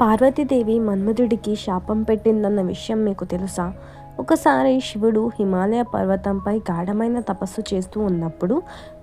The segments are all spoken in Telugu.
పార్వతీదేవి మన్మధుడికి శాపం పెట్టిందన్న విషయం మీకు తెలుసా? ఒకసారి శివుడు హిమాలయ పర్వతంపై గాఢమైన తపస్సు చేస్తూ ఉన్నప్పుడు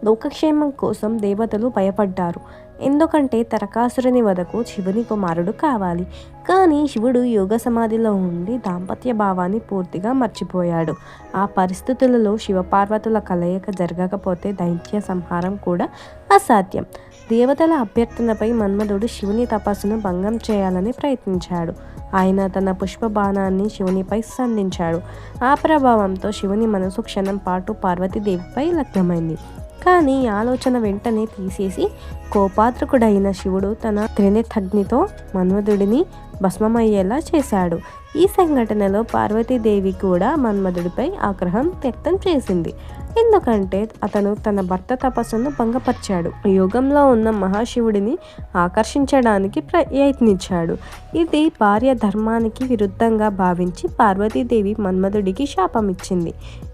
లోకక్షేమం కోసం దేవతలు భయపడ్డారు. ఎందుకంటే తరకాసురుని వదకు శివుని కుమారుడు కావాలి. కానీ శివుడు యోగ సమాధిలో ఉండి దాంపత్య భావాన్ని పూర్తిగా మర్చిపోయాడు. ఆ పరిస్థితులలో శివపార్వతుల కలయిక జరగకపోతే దైత్య సంహారం కూడా అసాధ్యం. దేవతల అభ్యర్థనపై మన్మధుడు శివుని తపస్సును భంగం చేయాలని ప్రయత్నించాడు. ఆయన తన పుష్ప బాణాన్ని శివునిపై సంధించాడు. ఆ ప్రభావంతో శివుని మనసు క్షణం పాటు పార్వతీదేవిపై లగ్నమైంది. కానీ ఆలోచన వెంటనే తీసేసి కోపాత్రకుడైన శివుడు తన త్రినేత్రగ్నితో మన్మధుడిని భస్మమయ్యేలా చేశాడు. ఈ సంఘటనలో పార్వతీదేవి కూడా మన్మధుడిపై ఆగ్రహం వ్యక్తం చేసింది. ఎందుకంటే అతను తన భర్త తపస్సును భంగపరిచాడు, యోగంలో ఉన్న మహాశివుడిని ఆకర్షించడానికి ప్రయత్నించాడు. ఇది భార్య ధర్మానికి విరుద్ధంగా భావించి పార్వతీదేవి మన్మధుడికి శాపమిచ్చింది.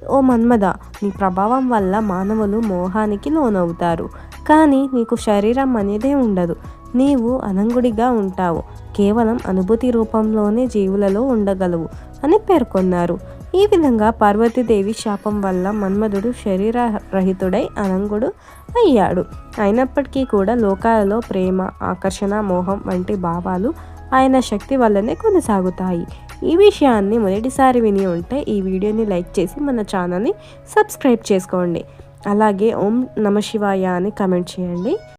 ఓ మన్మథ, నీ ప్రభావం వల్ల మానవులు మోహానికి లోనవుతారు, కానీ నీకు శరీరం అనేదే ఉండదు. నీవు అనంగుడిగా ఉంటావు, కేవలం అనుభూతి రూపంలోనే జీవులలో ఉండగలవు అని పేర్కొన్నారు. ఈ విధంగా పార్వతీదేవి శాపం వల్ల మన్మధుడు శరీరరహితుడై అనంగుడు అయ్యాడు. అయినప్పటికీ కూడా లోకాలలో ప్రేమ, ఆకర్షణ, మోహం వంటి భావాలు ఆయన శక్తి వల్లనే కొనసాగుతాయి. ఈ విషయాన్ని మొదటిసారి విని ఉంటే ఈ వీడియోని లైక్ చేసి మన ఛానల్ని సబ్స్క్రైబ్ చేసుకోండి. అలాగే ఓం నమ శివాయ అని కమెంట్ చేయండి.